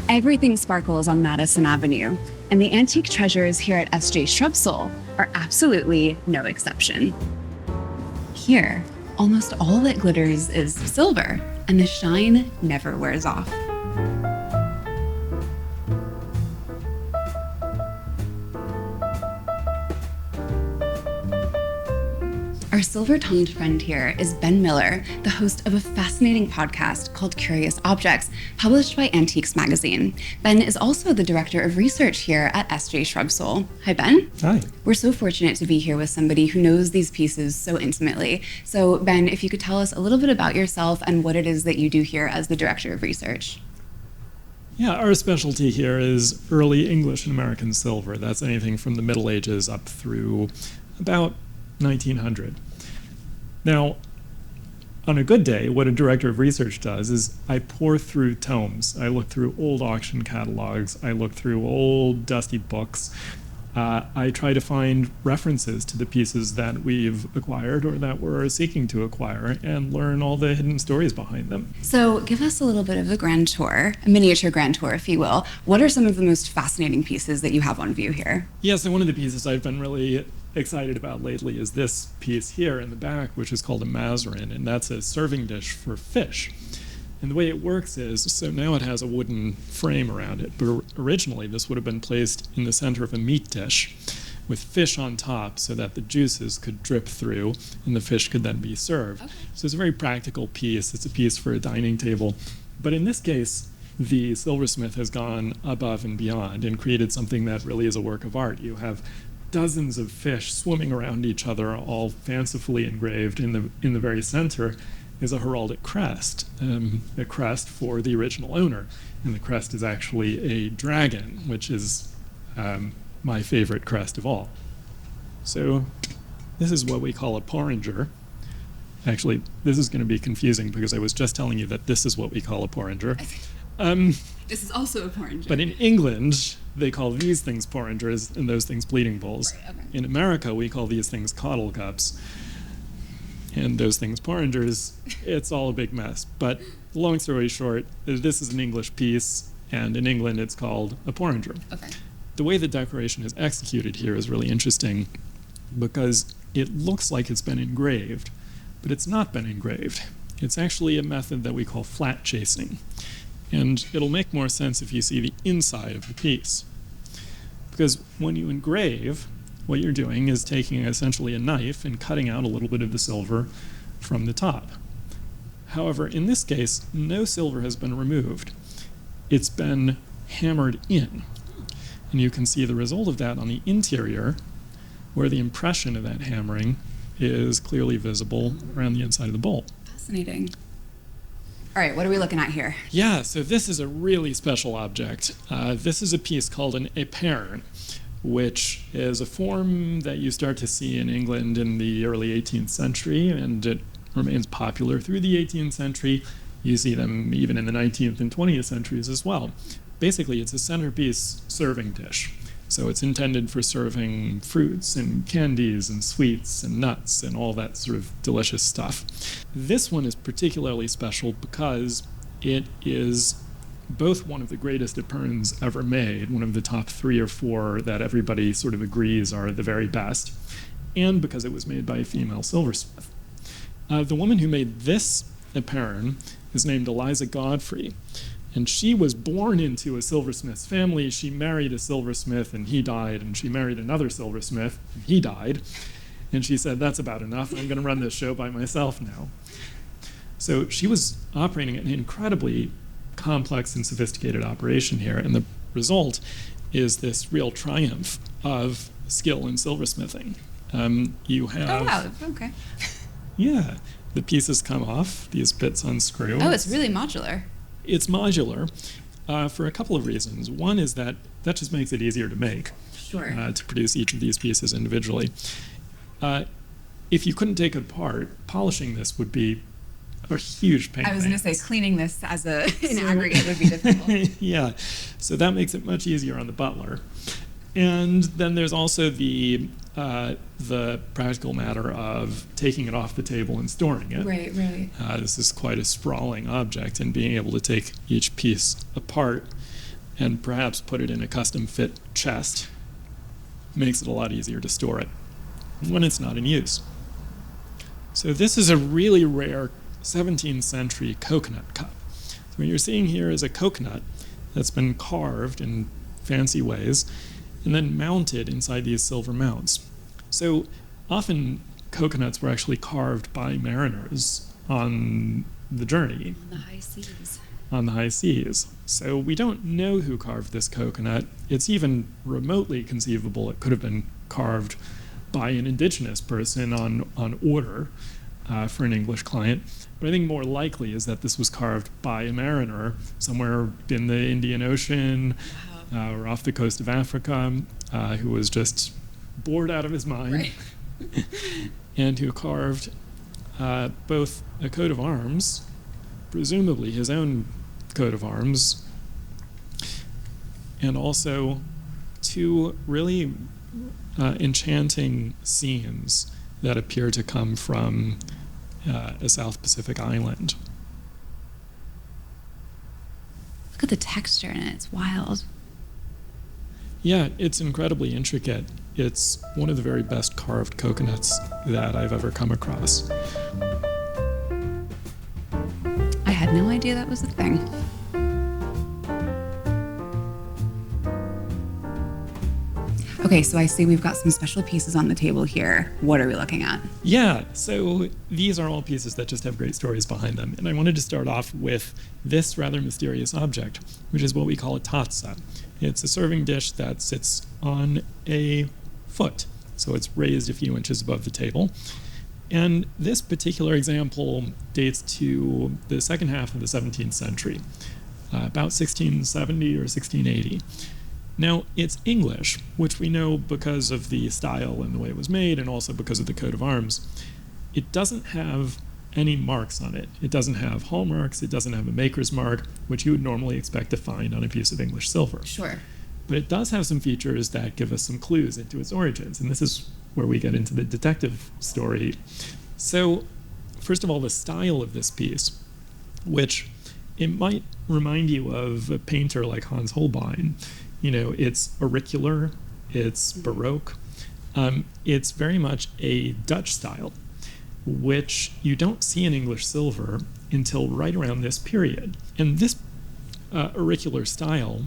Everything sparkles on Madison Avenue, and the antique treasures here at S.J. Shrubsole are absolutely no exception. Here, almost all that glitters is silver, and the shine never wears off. Our silver-tongued friend here is Ben Miller, the host of a fascinating podcast called Curious Objects, published by Antiques Magazine. Ben is also the director of research here at S.J. Shrubsole. Hi, Ben. Hi. We're so fortunate to be here with somebody who knows these pieces so intimately. So, Ben, if you could tell us a little bit about yourself and what it is that you do here as the director of research. Yeah, our specialty here is early English and American silver. That's anything from the Middle Ages up through about 1900. Now, on a good day, what a director of research does is I pour through tomes. I look through old auction catalogs. I look through old dusty books. I try to find references to the pieces that we've acquired or that we're seeking to acquire and learn all the hidden stories behind them. So give us a little bit of a grand tour, a miniature grand tour, if you will. What are some of the most fascinating pieces that you have on view here? Yeah, so one of the pieces I've been really excited about lately is this piece here in the back, which is called a mazarin, and that's a serving dish for fish. And the way it works is, so now it has a wooden frame around it, but originally this would have been placed in the center of a meat dish with fish on top so that the juices could drip through and the fish could then be served. Okay. So it's a very practical piece. It's a piece for a dining table. But in this case, the silversmith has gone above and beyond and created something that really is a work of art. You have dozens of fish swimming around each other, all fancifully engraved. In the very center is a heraldic crest, a crest for the original owner. And the crest is actually a dragon, which is my favorite crest of all. So this is what we call a porringer. Actually, this is going to be confusing because I was just telling you that this is what we call a porringer. This is also a porringer. But in England, they call these things porringers and those things bleeding bowls. Right, okay. In America, we call these things caudle cups. And those things porringers. It's all a big mess. But long story short, this is an English piece, and in England it's called a porringer. Okay. The way the decoration is executed here is really interesting because it looks like it's been engraved, but it's not been engraved. It's actually a method that we call flat chasing. And it'll make more sense if you see the inside of the piece. Because when you engrave, what you're doing is taking essentially a knife and cutting out a little bit of the silver from the top. However, in this case, no silver has been removed. It's been hammered in. And you can see the result of that on the interior, where the impression of that hammering is clearly visible around the inside of the bowl. Fascinating. All right, what are we looking at here? Yeah, so this is a really special object. This is a piece called an épergne, which is a form that you start to see in England in the early 18th century, and it remains popular through the 18th century. You see them even in the 19th and 20th centuries as well. Basically, it's a centerpiece serving dish. So it's intended for serving fruits and candies and sweets and nuts and all that sort of delicious stuff. This one is particularly special because it is both one of the greatest épergnes ever made, one of the top 3 or 4 that everybody sort of agrees are the very best, and because it was made by a female silversmith. The woman who made this épergne is named Eliza Godfrey. And she was born into a silversmith's family. She married a silversmith, and he died. And she married another silversmith, and he died. And she said, that's about enough. I'm going to run this show by myself now. So she was operating an incredibly complex and sophisticated operation here. And the result is this real triumph of skill in silversmithing. You have... Oh, wow. Okay. Yeah. The pieces come off. These bits unscrew. Oh, it's really modular. It's modular for a couple of reasons. One is that just makes it easier to make, Sure. To produce each of these pieces individually. If you couldn't take it apart, polishing this would be a huge pain. I was going to say cleaning this as an aggregate would be difficult. Yeah, so that makes it much easier on the butler. And then there's also the practical matter of taking it off the table and storing it. Right, right. This is quite a sprawling object, and being able to take each piece apart and perhaps put it in a custom fit chest. Makes it a lot easier to store it when it's not in use. So this is a really rare 17th century coconut cup. So what you're seeing here is a coconut that's been carved in fancy ways and then mounted inside these silver mounts. So often coconuts were actually carved by mariners on the journey. On the high seas. On the high seas. So we don't know who carved this coconut. It's even remotely conceivable it could have been carved by an indigenous person on order for an English client. But I think more likely is that this was carved by a mariner somewhere in the Indian Ocean or off the coast of Africa who was just bored out of his mind. Right. And who carved both a coat of arms, presumably his own coat of arms, and also two really enchanting scenes that appear to come from a South Pacific island. Look at the texture in it. It's wild. Yeah, it's incredibly intricate. It's one of the very best carved coconuts that I've ever come across. I had no idea that was a thing. Okay, so I see we've got some special pieces on the table here. What are we looking at? Yeah, so these are all pieces that just have great stories behind them. And I wanted to start off with this rather mysterious object, which is what we call a tatsa. It's a serving dish that sits on a foot, so it's raised a few inches above the table. And this particular example dates to the second half of the 17th century, about 1670 or 1680. Now, it's English, which we know because of the style and the way it was made, and also because of the coat of arms. It doesn't have any marks on it. It doesn't have hallmarks. It doesn't have a maker's mark, which you would normally expect to find on a piece of English silver. Sure. But it does have some features that give us some clues into its origins, and this is where we get into the detective story. So, first of all, the style of this piece, which it might remind you of a painter like Hans Holbein. You know, it's auricular, it's Baroque, it's very much a Dutch style, which you don't see in English silver until right around this period. And this auricular style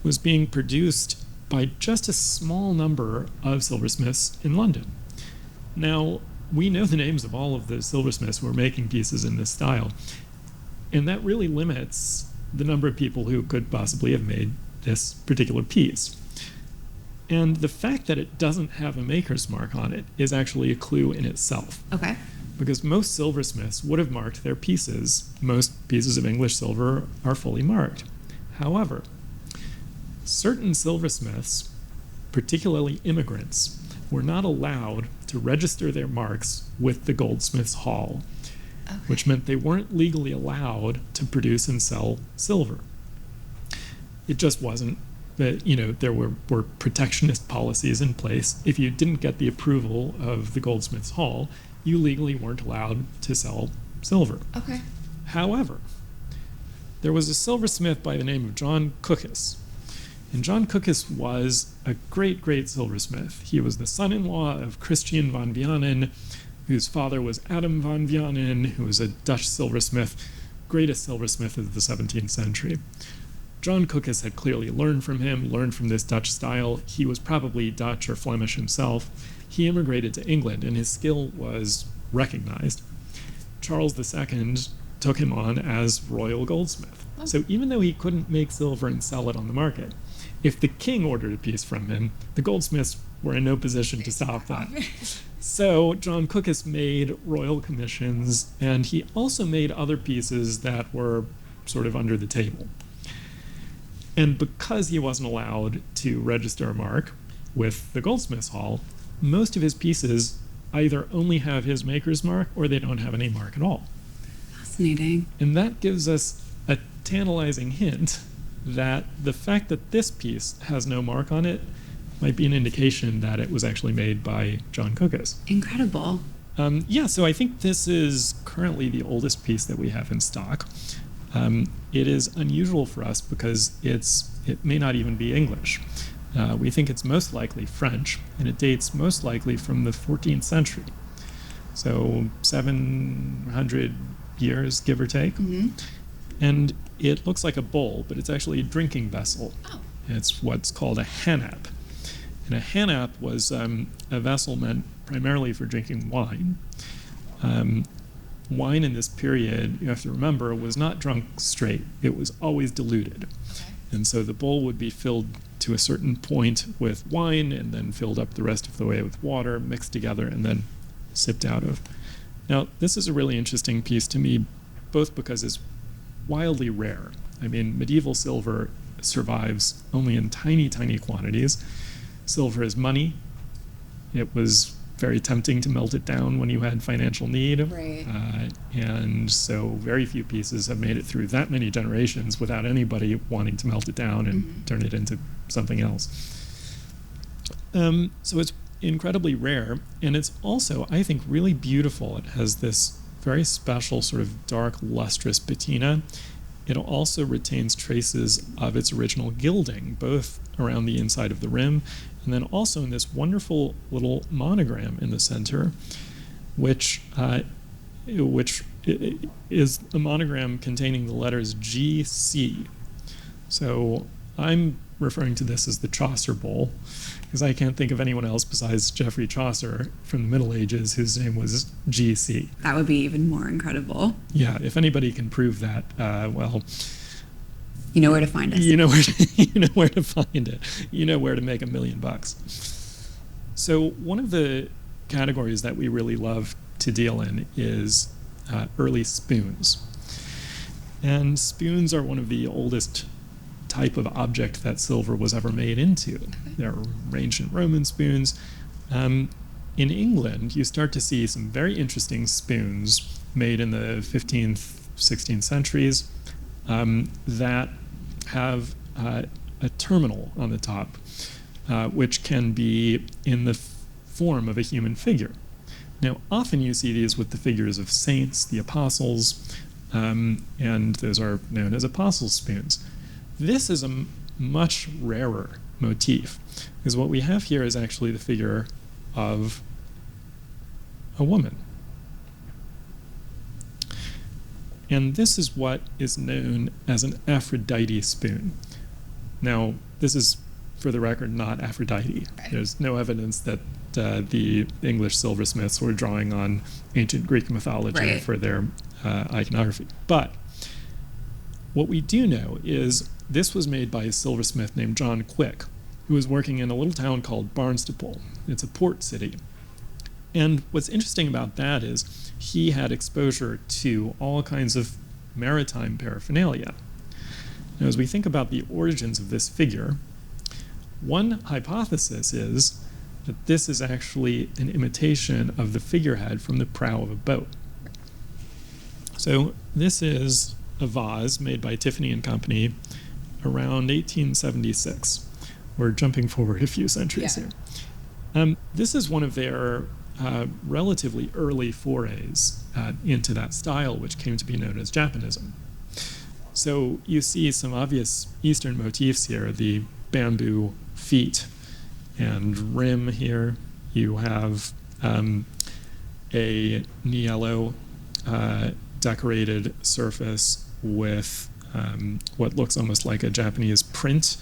was being produced by just a small number of silversmiths in London. Now, we know the names of all of the silversmiths who are making pieces in this style, and that really limits the number of people who could possibly have made this particular piece. And the fact that it doesn't have a maker's mark on it is actually a clue in itself. Okay. Because most silversmiths would have marked their pieces. Most pieces of English silver are fully marked. However, certain silversmiths, particularly immigrants, were not allowed to register their marks with the Goldsmiths' Hall, which meant they weren't legally allowed to produce and sell silver. It just wasn't that, you know, there were protectionist policies in place. If you didn't get the approval of the Goldsmiths' Hall, you legally weren't allowed to sell silver. Okay. However, there was a silversmith by the name of John Cookis. And John Cookis was a great, great silversmith. He was the son-in-law of Christian van Vianen, whose father was Adam van Vianen, who was a Dutch silversmith, greatest silversmith of the 17th century. John Cookis had clearly learned from him, learned from this Dutch style. He was probably Dutch or Flemish himself. He immigrated to England, and his skill was recognized. Charles II took him on as royal goldsmith. Oh. So even though he couldn't make silver and sell it on the market, if the king ordered a piece from him, the goldsmiths were in no position to stop that. So John Cookis made royal commissions, and he also made other pieces that were sort of under the table. And because he wasn't allowed to register a mark with the Goldsmiths' Hall, most of his pieces either only have his maker's mark or they don't have any mark at all. Fascinating. And that gives us a tantalizing hint that the fact that this piece has no mark on it might be an indication that it was actually made by John Cookis. Incredible. So I think this is currently the oldest piece that we have in stock. It is unusual for us because it's it may not even be English. We think it's most likely French, and it dates most likely from the 14th century. So 700 years, give or take. Mm-hmm. And it looks like a bowl, but it's actually a drinking vessel. Oh. It's what's called a hanap. And a hanap was a vessel meant primarily for drinking wine. Wine in this period, you have to remember, was not drunk straight. It was always diluted. Okay. And so the bowl would be filled to a certain point with wine and then filled up the rest of the way with water, mixed together, and then sipped out of. Now, this is a really interesting piece to me, both because it's wildly rare. I mean, medieval silver survives only in tiny, tiny quantities. Silver is money. It was very tempting to melt it down when you had financial need. Right. And so very few pieces have made it through that many generations without anybody wanting to melt it down and turn it into something else. So it's incredibly rare, and it's also, I think, really beautiful. It has this very special sort of dark, lustrous patina. It also retains traces of its original gilding, both around the inside of the rim and then also in this wonderful little monogram in the center, which is a monogram containing the letters GC. So I'm referring to this as the Chaucer Bowl, because I can't think of anyone else besides Geoffrey Chaucer from the Middle Ages whose name was GC. That would be even more incredible. Yeah, if anybody can prove that, well, you know where to find us. You know where to find it. You know where to make $1 million. So one of the categories that we really love to deal in is early spoons. And spoons are one of the oldest type of object that silver was ever made into. Okay. There are ancient Roman spoons. In England, you start to see some very interesting spoons made in the 15th, 16th centuries that have a terminal on the top, which can be in the form of a human figure. Now, often you see these with the figures of saints, the apostles, and those are known as apostle spoons. This is a much rarer motif, because what we have here is actually the figure of a woman. And this is what is known as an Aphrodite spoon. Now, this is, for the record, not Aphrodite. Right. There's no evidence that the English silversmiths were drawing on ancient Greek mythology Right. for their iconography. But what we do know is this was made by a silversmith named John Quick, who was working in a little town called Barnstaple. It's a port city. And what's interesting about that is he had exposure to all kinds of maritime paraphernalia. Now, as we think about the origins of this figure, one hypothesis is that this is actually an imitation of the figurehead from the prow of a boat. So this is a vase made by Tiffany and Company around 1876. We're jumping forward a few centuries here. This is one of their relatively early forays into that style, which came to be known as Japanism. So you see some obvious Eastern motifs here, the bamboo feet and rim here. You have a yellow decorated surface with what looks almost like a Japanese print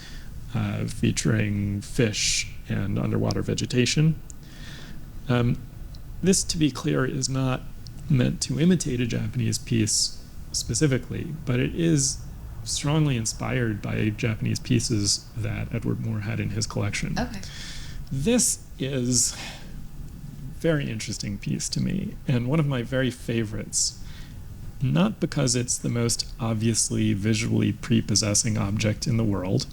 featuring fish and underwater vegetation. This, to be clear, is not meant to imitate a Japanese piece specifically, but it is strongly inspired by Japanese pieces that Edward Moore had in his collection. Okay. This is a very interesting piece to me, and one of my very favorites, not because it's the most obviously visually prepossessing object in the world.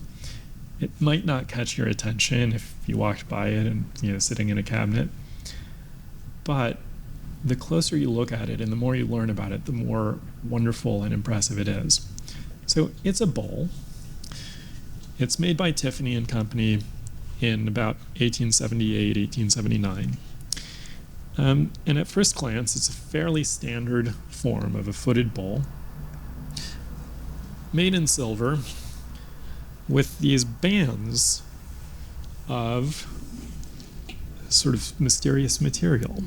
It might not catch your attention if you walked by it and, sitting in a cabinet. But the closer you look at it and the more you learn about it, the more wonderful and impressive it is. So it's a bowl. It's made by Tiffany and Company in about 1878, 1879. And at first glance, it's a fairly standard form of a footed bowl, made in silver, with these bands of sort of mysterious material,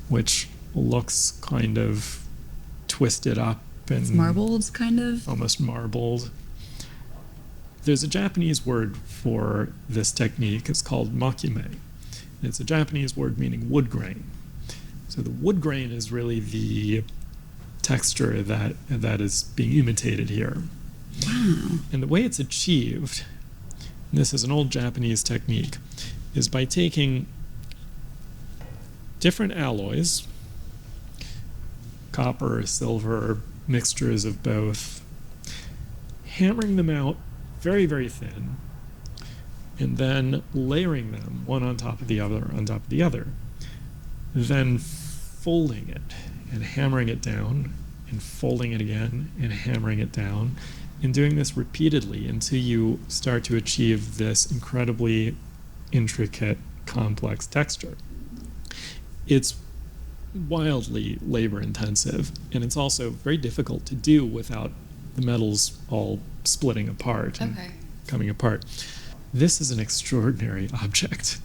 which looks kind of twisted up and It's marbled, kind of. almost marbled. There's a Japanese word for this technique. It's called makime. It's a Japanese word meaning wood grain. So the wood grain is really the texture that is being imitated here. Wow. And the way it's achieved, and this is an old Japanese technique, is by taking different alloys, copper, silver, mixtures of both, hammering them out very, very thin, and then layering them one on top of the other, on top of the other, then folding it and hammering it down, and folding it again and hammering it down, and doing this repeatedly until you start to achieve this incredibly intricate, complex texture. It's wildly labor intensive, and it's also very difficult to do without the metals all splitting apart and coming apart. This is an extraordinary object.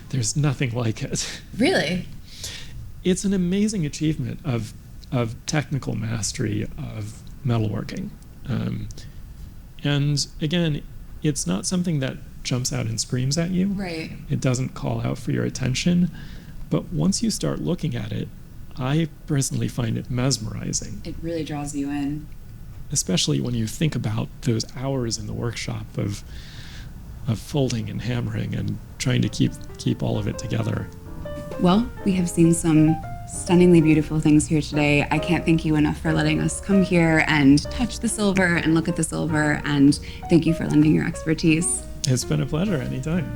There's nothing like it. Really? It's an amazing achievement of technical mastery of metalworking. And again, it's not something that jumps out and screams at you. Right. It doesn't call out for your attention. But once you start looking at it, I personally find it mesmerizing. It really draws you in. Especially when you think about those hours in the workshop of folding and hammering and trying to keep all of it together. Well, we have seen some stunningly beautiful things here today. I can't thank you enough for letting us come here and touch the silver and look at the silver, and thank you for lending your expertise. It's been a pleasure anytime.